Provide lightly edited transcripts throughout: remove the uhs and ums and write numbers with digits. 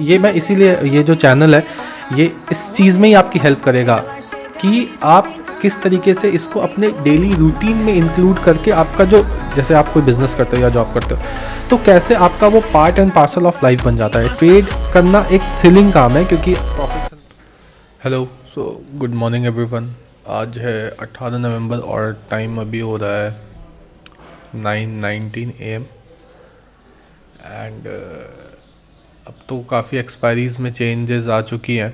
ये मैं इसीलिए ये जो चैनल है ये इस चीज़ में ही आपकी हेल्प करेगा कि आप किस तरीके से इसको अपने डेली रूटीन में इंक्लूड करके आपका जो, जैसे आप कोई बिजनेस करते हो या जॉब करते हो, तो कैसे आपका वो part and parcel of life बन जाता है। ट्रेड करना एक थ्रिलिंग काम है क्योंकि profit. Hello, so good morning everyone. आज है 18 नवंबर और टाइम अभी हो रहा है 9:19 AM एंड अब तो काफ़ी एक्सपायरीज़ में चेंजेस आ चुकी हैं।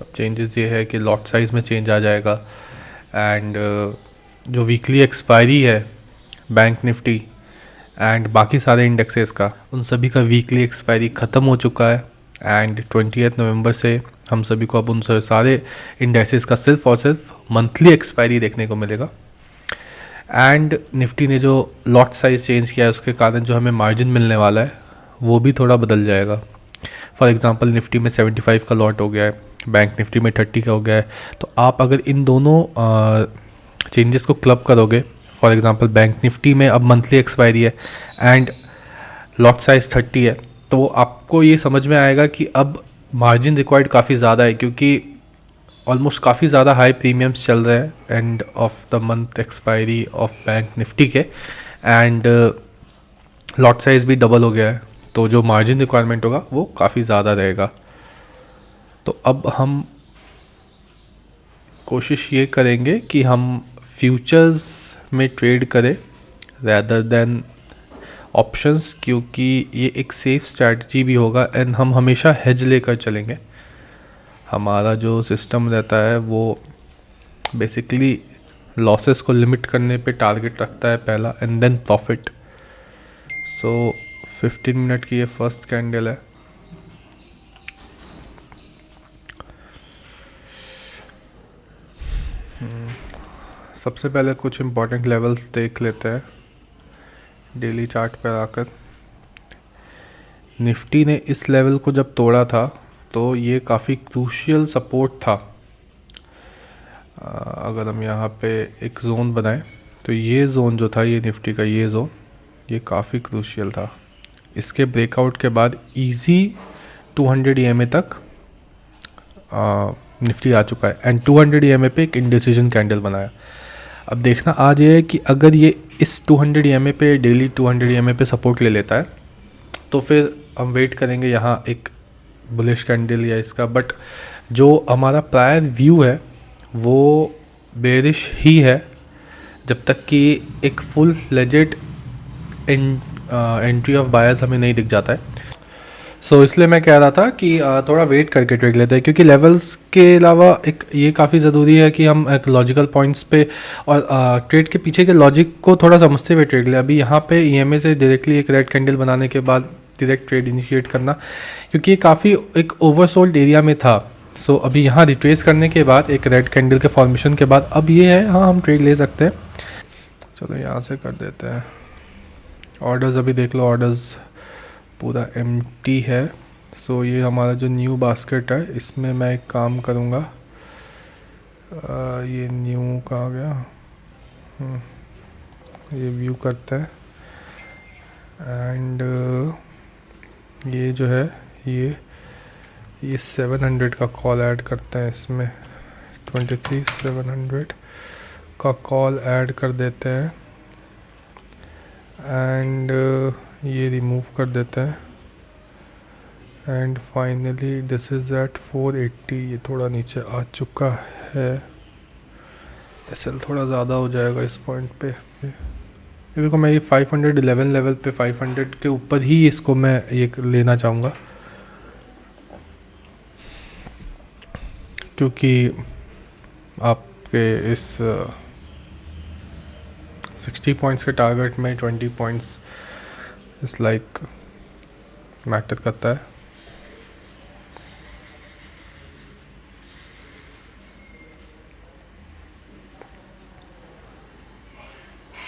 अब चेंजेस ये है कि लॉट साइज़ में चेंज आ जाएगा एंड जो वीकली एक्सपायरी है बैंक निफ्टी एंड बाकी सारे इंडेक्सेस का, उन सभी का वीकली एक्सपायरी ख़त्म हो चुका है एंड 20 नवंबर से हम सभी को अब उन सारे इंडेक्सेस का सिर्फ और सिर्फ मंथली एक्सपायरी देखने को मिलेगा। एंड निफ्टी ने जो लॉट साइज़ चेंज किया है उसके कारण जो हमें मार्जिन मिलने वाला है वो भी थोड़ा बदल जाएगा। फॉर एग्जांपल निफ्टी में 75 का लॉट हो गया है, बैंक निफ्टी में 30 का हो गया है। तो आप अगर इन दोनों चेंजेस को क्लब करोगे, फॉर एग्जांपल बैंक निफ्टी में अब मंथली एक्सपायरी है एंड लॉट साइज़ 30 है, तो आपको ये समझ में आएगा कि अब मार्जिन रिक्वायर्ड काफ़ी ज़्यादा है क्योंकि ऑलमोस्ट काफ़ी ज़्यादा हाई प्रीमियम्स चल रहे हैं end of the month expiry of bank Nifty के एंड लॉट साइज़ भी डबल हो गया है, तो जो मार्जिन रिक्वायरमेंट होगा वो काफ़ी ज़्यादा रहेगा। तो अब हम कोशिश ये करेंगे कि हम फ्यूचर्स में ट्रेड करें रैदर देन ऑप्शंस, क्योंकि ये एक सेफ स्ट्रैटेजी भी होगा एंड हम हमेशा हेज लेकर चलेंगे। हमारा जो सिस्टम रहता है वो बेसिकली लॉसेस को लिमिट करने पे टारगेट रखता है पहला and then profit. So 15 minute की ये फर्स्ट कैंडल है। सबसे पहले कुछ इम्पोर्टेंट लेवल्स देख लेते हैं डेली चार्ट पर आकर। निफ्टी ने इस लेवल को जब तोड़ा था तो ये काफ़ी क्रूशियल सपोर्ट था। अगर हम यहाँ पे एक ज़ोन बनाएं तो ये ज़ोन जो था, ये निफ्टी का ये ज़ोन, ये काफ़ी क्रूशियल था। इसके ब्रेकआउट के बाद इजी 200 EMA तक निफ्टी आ चुका है एंड 200 EMA पे एक इंडिसीजन कैंडल बनाया। अब देखना आज ये है कि अगर ये इस 200 EMA पे, डेली 200 EMA पे सपोर्ट ले लेता है तो फिर हम वेट करेंगे यहाँ एक बुलिश कैंडल या इसका। बट जो हमारा प्रायर व्यू है वो बेरिश ही है जब तक कि एक full fledged entry of buyers हमें नहीं दिख जाता है। सो इसलिए मैं कह रहा था कि थोड़ा वेट करके ट्रेड लेते हैं, क्योंकि लेवल्स के अलावा एक ये काफ़ी ज़रूरी है कि हम एक लॉजिकल पॉइंट्स पे और ट्रेड के पीछे के लॉजिक को थोड़ा समझते हुए ट्रेड लें। अभी यहाँ पे EMA से डायरेक्टली एक रेड कैंडल बनाने के बाद डायरेक्ट ट्रेड इनिशिएट करना, क्योंकि ये काफ़ी एक ओवरसोल्ड एरिया में था। सो अभी यहाँ रिट्रेस करने के बाद एक रेड कैंडल के फॉर्मेशन के बाद अब ये है, हाँ हम ट्रेड ले सकते हैं। चलो यहाँ से कर देते हैं। ऑर्डर्स अभी देख लो, ऑर्डर्स पूरा एम्प्टी है। सो ये हमारा जो न्यू बास्केट है इसमें मैं एक काम करूँगा। ये न्यू कहाँ गया, ये व्यू करते हैं एंड ये जो है ये 700 का कॉल ऐड करते हैं इसमें। 23,700 का कॉल ऐड कर देते हैं एंड ये रिमूव कर देते हैं and finally this is at 480। ये थोड़ा नीचे आ चुका है, एसएल थोड़ा ज़्यादा हो जाएगा इस पॉइंट पे। ये देखो, मैं ये 511 लेवल पे 500 के ऊपर ही इसको मैं ये लेना चाहूँगा, क्योंकि आपके इस 60 पॉइंट्स के टारगेट में 20 पॉइंट्स इस लाइक मैटर करता है।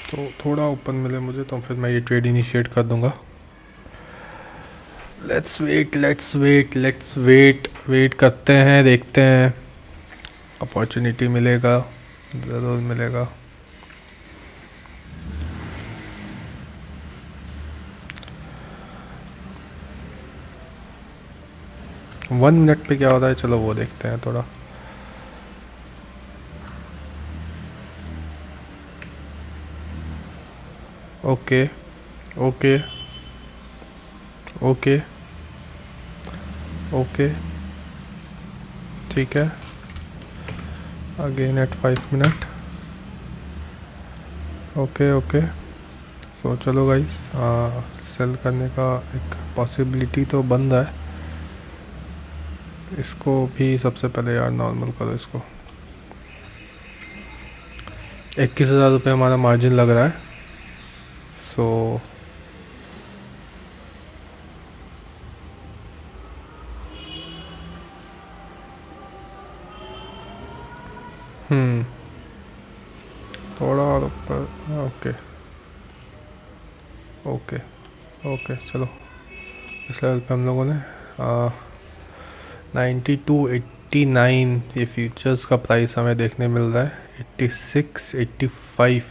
तो थोड़ा ओपन मिले मुझे तो फिर मैं ये ट्रेड इनिशिएट कर दूंगा। लेट्स वेट करते हैं, देखते हैं, अपॉर्चुनिटी मिलेगा, ज़रूर मिलेगा। 1 मिनट पे क्या होता है, चलो वो देखते हैं थोड़ा। ओके ओके ओके ओके, ठीक है। Again at 5 minute. Okay okay. So चलो गाइस, सेल करने का एक पॉसिबिलिटी तो बन रहा है। इसको भी सबसे पहले यार नॉर्मल करो इसको। 21,000 रुपये हमारा मार्जिन लग रहा है। सो थोड़ा और ऊपर। ओके ओके ओके, चलो इस लेवल पे हम लोगों ने 92.89 ये फ्यूचर्स का प्राइस हमें देखने मिल रहा है। 86, 85,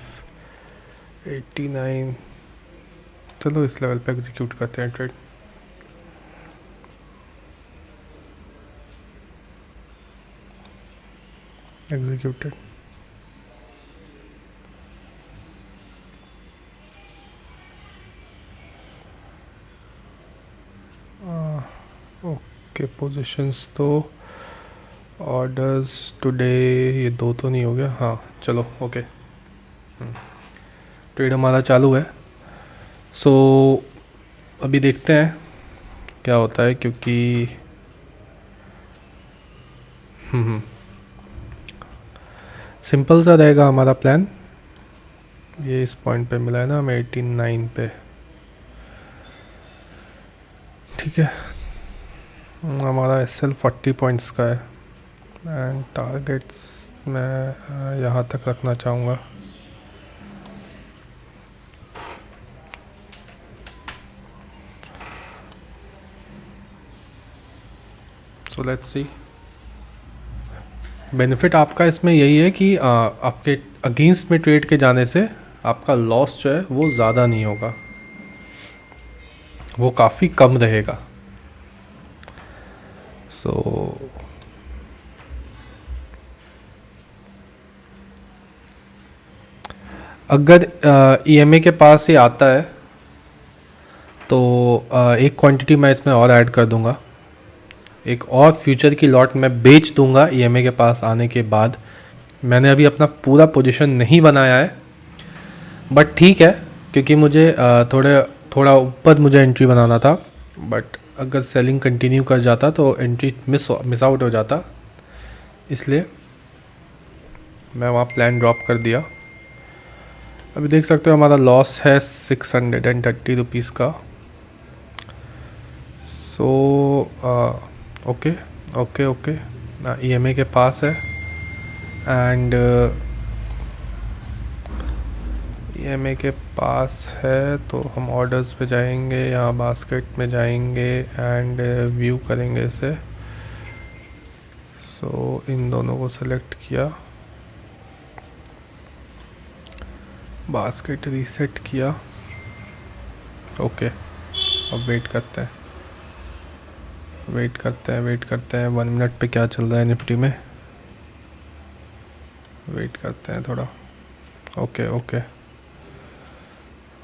89। चलो इस लेवल पे एग्जीक्यूट करते हैं ट्रेड। एग्जीक्यूटेड। ओके, पोजीशंस तो ऑर्डर्स टुडे ये 2 तो नहीं हो गया। हाँ चलो ओके, ट्रेड हमारा चालू है। सो अभी देखते हैं क्या होता है, क्योंकि सिंपल सा रहेगा हमारा प्लान। ये इस पॉइंट पे मिला है ना हमें 89 पे, ठीक है। हमारा SL 40 पॉइंट्स का है एंड टारगेट्स मैं यहाँ तक रखना चाहूँगा। So let's see. बेनिफिट आपका इसमें यही है कि आपके अगेंस्ट में ट्रेड के जाने से आपका लॉस जो है वो ज़्यादा नहीं होगा, वो काफ़ी कम रहेगा। सो अगर EMA के पास ये आता है तो एक क्वांटिटी मैं इसमें और ऐड कर दूंगा। एक और फ्यूचर की लॉट मैं बेच दूंगा EMA के पास आने के बाद। मैंने अभी अपना पूरा पोजीशन नहीं बनाया है, बट ठीक है, क्योंकि मुझे थोड़ा ऊपर मुझे एंट्री बनाना था। बट अगर सेलिंग कंटिन्यू कर जाता तो एंट्री मिस आउट हो जाता, इसलिए मैं वहाँ प्लान ड्रॉप कर दिया। अभी देख सकते हो हमारा लॉस है 630 रुपीज़ का। So okay okay okay, EMA के पास है एंड EMA के पास है तो हम ऑर्डर्स पे जाएंगे, यहाँ बास्केट में जाएंगे एंड व्यू करेंगे इसे। सो इन दोनों को सेलेक्ट किया, बास्केट रीसेट किया। ओके, अब वेट करते हैं 1 मिनट पे क्या चल रहा है निफ्टी में। वेट करते हैं थोड़ा। Okay okay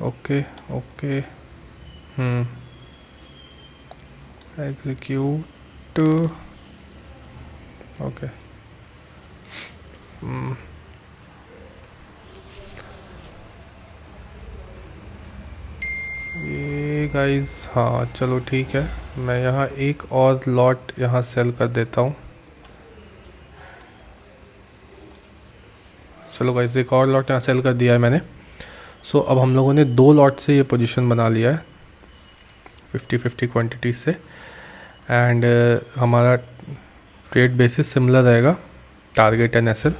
okay okay, execute. Okay, ये गाइस, हाँ चलो ठीक है, मैं यहाँ एक और लॉट यहाँ सेल कर देता हूँ। चलो गाइस, एक और लॉट यहाँ सेल कर दिया है मैंने। सो अब हम लोगों ने 2 लॉट से ये पोजीशन बना लिया है 50-50 क्वांटिटी से एंड हमारा ट्रेड बेसिस सिमिलर रहेगा, टारगेट एंड SL।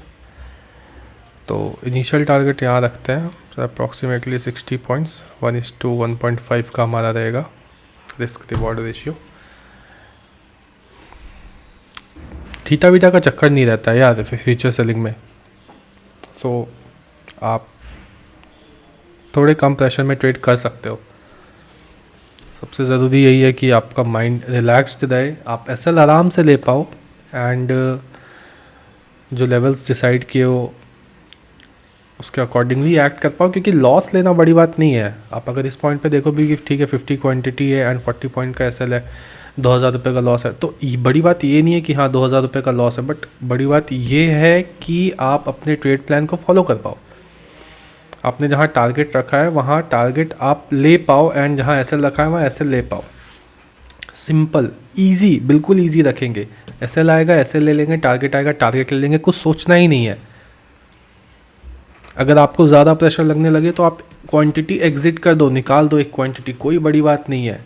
तो इनिशियल टारगेट यहाँ रखते हैं, तो अप्रॉक्सीमेटली 60 पॉइंट्स, 1:1.5 का हमारा रहेगा risk reward ratio. Theta Vita का चक्कर नहीं रहता है यार फ्यूचर सेलिंग में। सो आप थोड़े कम प्रेशर में ट्रेड कर सकते हो। सबसे ज़रूरी यही है कि आपका माइंड रिलैक्स्ड रहे, आप एसएल आराम से ले पाओ, एंड जो लेवल्स डिसाइड किए हो उसके अकॉर्डिंगली एक्ट कर पाओ, क्योंकि लॉस लेना बड़ी बात नहीं है। आप अगर इस पॉइंट पे देखो भी कि ठीक है 50 क्वांटिटी है एंड 40 पॉइंट का एसएल है, 2,000 रुपये का लॉस है, तो बड़ी बात ये नहीं है कि हाँ 2,000 रुपये का लॉस है, बट बड़ी बात ये है कि आप अपने ट्रेड प्लान को फॉलो कर पाओ। आपने जहाँ टारगेट रखा है वहाँ टारगेट आप ले पाओ, एंड जहाँ एसएल रखा है वहाँ एसएल ले पाओ। सिंपल, इजी, बिल्कुल इजी रखेंगे। एसएल आएगा एसएल ले लेंगे, टारगेट आएगा टारगेट ले लेंगे, कुछ सोचना ही नहीं है। अगर आपको ज़्यादा प्रेशर लगने लगे तो आप क्वांटिटी एग्जिट कर दो, निकाल दो एक क्वांटिटी, कोई बड़ी बात नहीं है।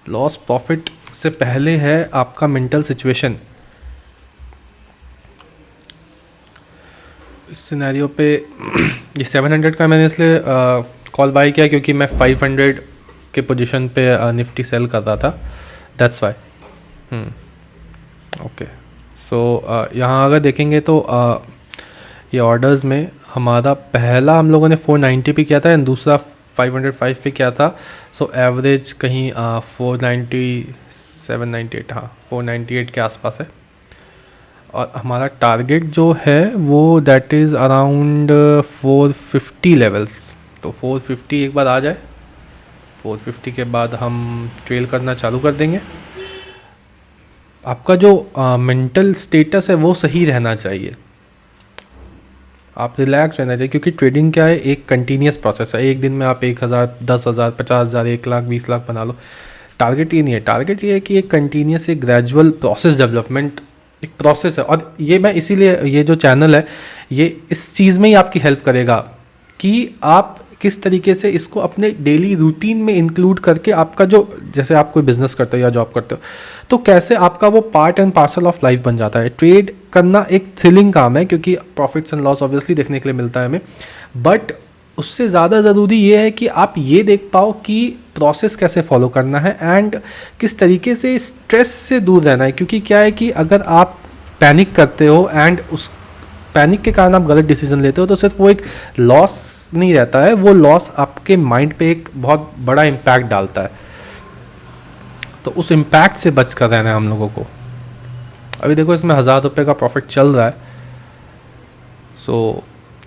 लॉस प्रॉफिट से पहले है आपका मेंटल सिचुएशन। इस सिनेरियो पे ये 700 का मैंने इसलिए कॉल बाय किया क्योंकि मैं 500 के पोजीशन पे निफ्टी सेल कर रहा था, दैट्स वाई। ओके, सो यहाँ अगर देखेंगे तो ये ऑर्डर्स में हमारा पहला हम लोगों ने 490 पे किया था एंड दूसरा 505 पे किया था। सो एवरेज कहीं 490 798, हाँ 498 के आसपास है। और हमारा टारगेट जो है वो दैट इज़ अराउंड 450 लेवल्स। तो 450 एक बार आ जाए, 450 के बाद हम ट्रेल करना चालू कर देंगे। आपका जो मेंटल स्टेटस है वो सही रहना चाहिए, आप रिलैक्स रहना चाहिए, क्योंकि ट्रेडिंग क्या है, एक कंटिन्यूस प्रोसेस है। एक दिन में आप 1,000 10,000 50,000 1,00,000 20,00,000 बना लो, टारगेट ये नहीं है। टारगेट ये है कि एक कंटिन्यूस एक ग्रेजुअल प्रोसेस डेवलपमेंट एक प्रोसेस है। और ये मैं इसीलिए ये जो चैनल है ये इस चीज़ में ही आपकी हेल्प करेगा कि आप किस तरीके से इसको अपने डेली रूटीन में इंक्लूड करके आपका जो, जैसे आप कोई बिजनेस करते हो या जॉब करते हो तो कैसे आपका वो part and parcel of life बन जाता है। ट्रेड करना एक थ्रिलिंग काम है क्योंकि प्रॉफिट्स एंड लॉस ऑब्वियसली देखने के लिए मिलता है हमें, बट उससे ज़्यादा ज़रूरी ये है कि आप ये देख पाओ कि प्रोसेस कैसे फॉलो करना है एंड किस तरीके से स्ट्रेस से दूर रहना है। क्योंकि क्या है कि अगर आप पैनिक करते हो एंड उस पैनिक के कारण आप गलत डिसीजन लेते हो तो सिर्फ वो एक लॉस नहीं रहता है, वो लॉस आपके माइंड पे एक बहुत बड़ा इम्पैक्ट डालता है। तो उस इम्पैक्ट से बच कर रहना है हम लोगों को। अभी देखो इसमें 1,000 रुपये का प्रॉफिट चल रहा है। सो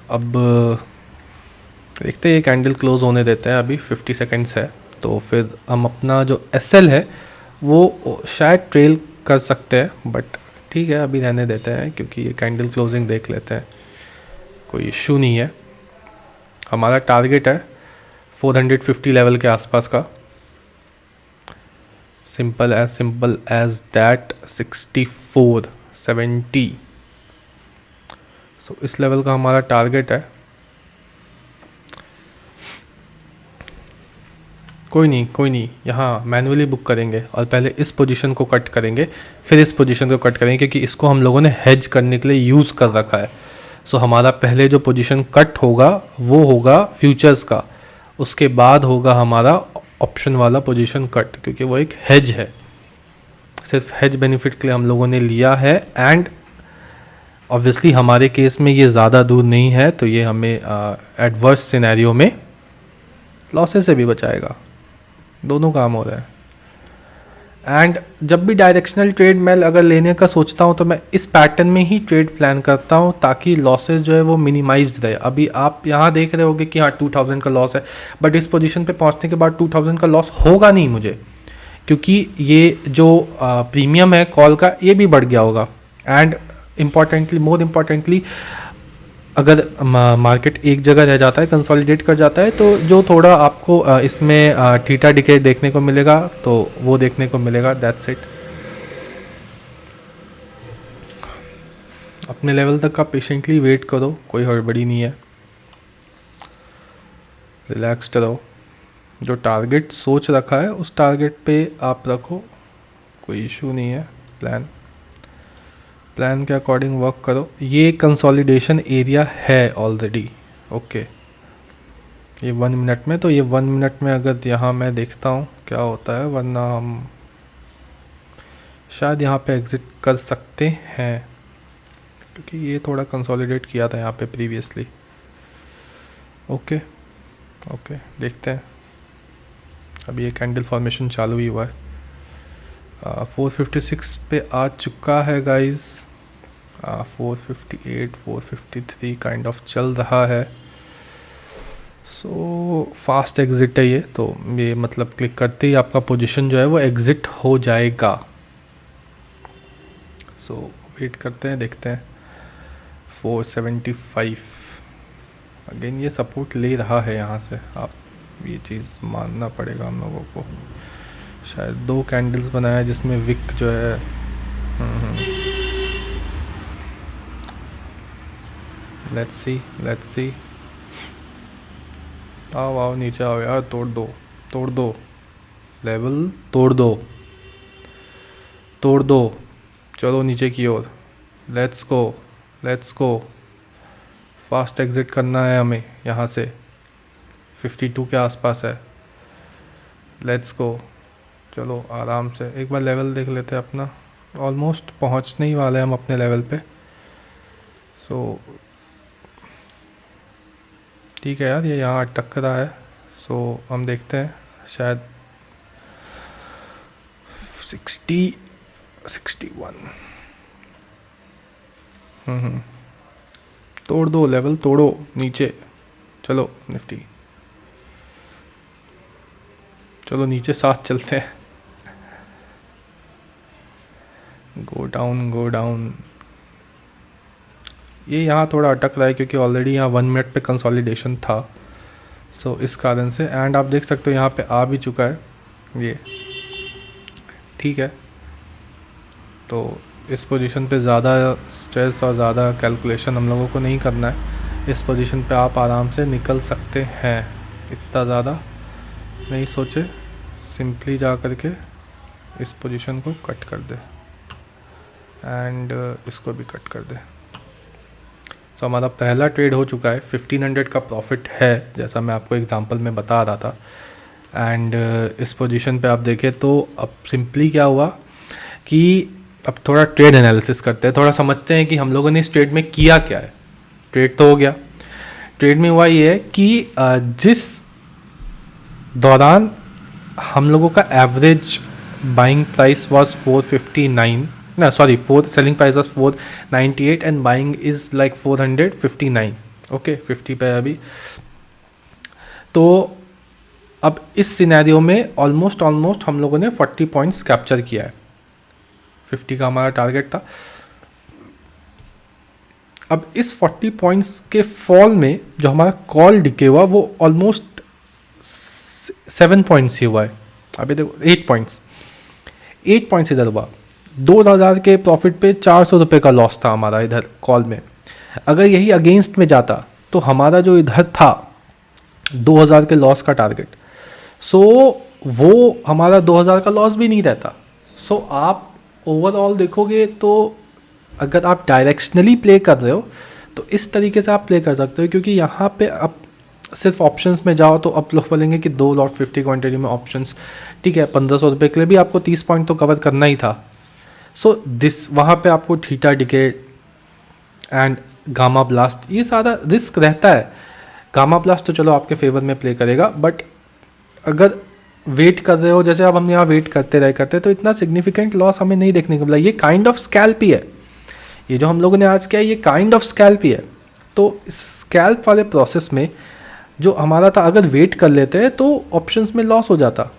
अब देखते हैं, ये कैंडल क्लोज होने देते हैं, अभी 50 सेकेंड्स है, तो फिर हम अपना जो एसएल है वो शायद ट्रेल कर सकते हैं, बट ठीक है अभी रहने देते हैं क्योंकि ये कैंडल क्लोजिंग देख लेते हैं, कोई इशू नहीं है। हमारा टारगेट है 450 लेवल के आसपास का, सिंपल एज दैट 6470। सो इस लेवल का हमारा टारगेट है। कोई नहीं, यहाँ मैन्युअली बुक करेंगे और पहले इस पोजीशन को कट करेंगे, फिर इस पोजीशन को कट करेंगे क्योंकि इसको हम लोगों ने हेज करने के लिए यूज़ कर रखा है। सो हमारा पहले जो पोजीशन कट होगा वो होगा फ्यूचर्स का, उसके बाद होगा हमारा ऑप्शन वाला पोजीशन कट, क्योंकि वो एक हेज है, सिर्फ हेज बेनिफिट के लिए हम लोगों ने लिया है। एंड ऑब्वियसली हमारे केस में ये ज़्यादा दूर नहीं है, तो ये हमें एडवर्स सिनेरियो में लॉसेस से भी बचाएगा। दोनों काम हो रहा है। एंड जब भी डायरेक्शनल ट्रेड मैं अगर लेने का सोचता हूँ तो मैं इस पैटर्न में ही ट्रेड प्लान करता हूँ ताकि लॉसेस जो है वो मिनिमाइज रहे। अभी आप यहाँ देख रहे होगे कि हाँ 2000 का लॉस है, बट इस पोजीशन पे पहुँचने के बाद 2000 का लॉस होगा नहीं मुझे, क्योंकि ये जो प्रीमियम है कॉल का ये भी बढ़ गया होगा। एंड मोर इम्पॉर्टेंटली अगर मार्केट एक जगह रह जाता है, कंसोलिडेट कर जाता है, तो जो थोड़ा आपको इसमें थीटा डिके देखने को मिलेगा तो वो देखने को मिलेगा, दैट्स इट। अपने लेवल तक का पेशेंटली वेट करो, कोई हड़बड़ी नहीं है, रिलैक्स्ड रहो। जो टारगेट सोच रखा है उस टारगेट पे आप रखो, कोई इशू नहीं है। प्लान के अकॉर्डिंग वर्क करो। ये कंसोलिडेशन एरिया है ऑलरेडी, ओके। ये 1 मिनट में, तो ये 1 मिनट में अगर यहाँ मैं देखता हूँ क्या होता है, वरना हम शायद यहाँ पे एग्ज़िट कर सकते हैं क्योंकि ये थोड़ा कंसोलिडेट किया था यहाँ पे प्रीवियसली। ओके देखते हैं। अभी ये कैंडल फॉर्मेशन चालू ही हुआ है। 456 पे आ चुका है गाइस। 458 453 काइंड ऑफ चल रहा है। सो फास्ट एग्ज़िट है ये, तो ये मतलब क्लिक करते ही आपका पोजीशन जो है वो एग्ज़िट हो जाएगा। सो वेट करते हैं, देखते हैं। 475 अगेन ये सपोर्ट ले रहा है यहाँ से, आप ये चीज़ मानना पड़ेगा हम लोगों को। शायद 2 कैंडल्स बनाया जिसमें विक जो है लेट्स सी। आओ नीचे आओ यार, तोड़ दो लेवल, तोड़ दो। चलो नीचे की ओर, लेट्स गो। फास्ट एग्ज़िट करना है हमें यहाँ से। 52 के आसपास है, लेट्स गो। चलो आराम से एक बार लेवल देख लेते हैं अपना। ऑलमोस्ट पहुँचने ही वाले हैं हम अपने लेवल पे। सो ठीक है यार, ये यहाँ अटक रहा है। सो हम देखते हैं, शायद 61। तोड़ दो लेवल, तोड़ो नीचे। चलो निफ्टी, चलो नीचे साथ चलते हैं। Go down. ये यहाँ थोड़ा अटक रहा है क्योंकि ऑलरेडी यहाँ 1 मिनट पे कंसोलिडेशन था। सो इस कारण से, एंड आप देख सकते हो यहाँ पे आ भी चुका है ये, ठीक है। तो इस पोजीशन पे ज़्यादा स्ट्रेस और ज़्यादा कैलकुलेशन हम लोगों को नहीं करना है। इस पोजीशन पे आप आराम से निकल सकते हैं, इतना ज़्यादा नहीं सोचे। सिंपली जा कर के इस पोजीशन को कट कर दे एंड इसको भी कट कर दे। सो हमारा पहला ट्रेड हो चुका है। 1500 का प्रॉफिट है, जैसा मैं आपको एग्जांपल में बता रहा था। एंड इस पोजीशन पे आप देखें तो अब सिंपली क्या हुआ कि अब थोड़ा ट्रेड एनालिसिस करते हैं, थोड़ा समझते हैं कि हम लोगों ने इस ट्रेड में किया क्या है। ट्रेड तो हो गया। ट्रेड में हुआ ये है कि जिस दौरान हम लोगों का average buying price was 459, selling price was 498 and buying is like 459। Okay, 50 पे अभी। तो अब इस सिनेरियो में ऑलमोस्ट हम लोगों ने 40 पॉइंट्स कैप्चर किया है। 50 का हमारा टारगेट था। अब इस 40 पॉइंट्स के फॉल में जो हमारा कॉल डिके हुआ वो ऑलमोस्ट 7 पॉइंट्स ही हुआ है। अभी देखो 8 पॉइंट्स इधर हुआ। 2000 के प्रॉफिट पे 400 रुपये का लॉस था हमारा इधर कॉल में। अगर यही अगेंस्ट में जाता तो हमारा जो इधर था 2000 के लॉस का टारगेट, सो वो हमारा 2000 का लॉस भी नहीं रहता। सो आप ओवरऑल देखोगे तो अगर आप डायरेक्शनली प्ले कर रहे हो तो इस तरीके से आप प्ले कर सकते हो, क्योंकि यहाँ पे आप सिर्फ ऑप्शंस में जाओ तो आप लोग बोलेंगे कि 2 लॉट 50 क्वांटिटी में ऑप्शंस, ठीक है, 1500 रुपये के लिए भी आपको 30 पॉइंट तो कवर करना ही था। सो दिस वहाँ पे आपको theta decay and gamma blast ये सारा रिस्क रहता है। गामा ब्लास्ट तो चलो आपके फेवर में प्ले करेगा, बट अगर वेट कर रहे हो, जैसे अब हम यहाँ वेट करते तो इतना सिग्निफिकेंट लॉस हमें नहीं देखने को मिला। ये काइंड ऑफ स्कैल्प ही है, ये जो हम लोगों ने आज किया ये काइंड ऑफ स्कैल्प ही है। तो स्कैल्प वाले प्रोसेस में जो हमारा था, अगर वेट कर लेते हैं तो ऑप्शंस में लॉस हो जाता।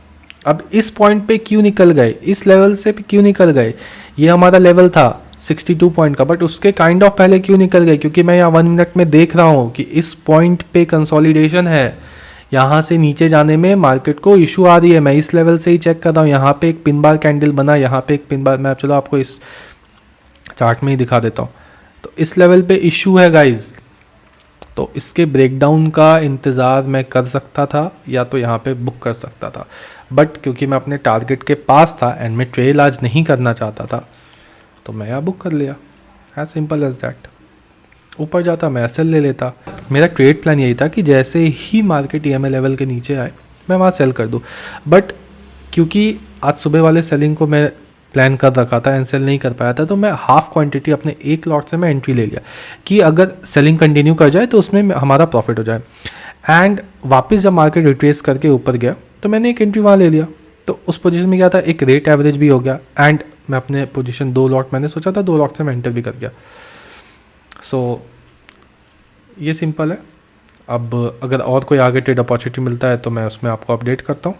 अब इस पॉइंट पे क्यों निकल गए, इस लेवल से क्यों निकल गए, ये हमारा लेवल था 62 पॉइंट का, बट उसके काइंड ऑफ पहले क्यों निकल गए, क्योंकि मैं यहाँ 1 मिनट में देख रहा हूँ कि इस पॉइंट पे कंसोलिडेशन है। यहाँ से नीचे जाने में मार्केट को इशू आ रही है। मैं इस लेवल से ही चेक कर रहा हूँ। यहाँ पे एक पिन बार कैंडल बना, यहाँ पे एक पिन बार, मैं चलो आपको इस चार्ट में ही दिखा देता हूँ। तो इस लेवल पे इशू है गाइज, तो इसके ब्रेकडाउन का इंतज़ार मैं कर सकता था या तो यहाँ पे बुक कर सकता था, बट क्योंकि मैं अपने टारगेट के पास था एंड मैं ट्रेल आज नहीं करना चाहता था तो मैं यहाँ बुक कर लिया। As simple as that. ऊपर जाता मैं एसएल ले लेता। मेरा ट्रेड प्लान यही था कि जैसे ही मार्केट ईएमए लेवल के नीचे आए मैं वहाँ सेल कर दूँ, बट क्योंकि आज सुबह वाले सेलिंग को मैं प्लान कर रखा था एंड सेल नहीं कर पाया था, तो मैं हाफ क्वांटिटी अपने एक लॉट से मैं एंट्री ले लिया कि अगर सेलिंग कंटिन्यू कर जाए तो उसमें हमारा प्रॉफिट हो जाए। एंड वापस जब मार्केट रिट्रेस करके ऊपर गया तो मैंने एक एंट्री वहाँ ले लिया। तो उस पोजीशन में क्या था, एक रेट एवरेज भी हो गया एंड मैं अपने पोजीशन 2 लॉट मैंने सोचा था 2 लॉट से मैं एंटर भी कर गया। सो ये सिंपल है। अब अगर और कोई आगे ट्रेड अपॉर्चुनिटी मिलता है तो मैं उसमें आपको अपडेट करता हूँ।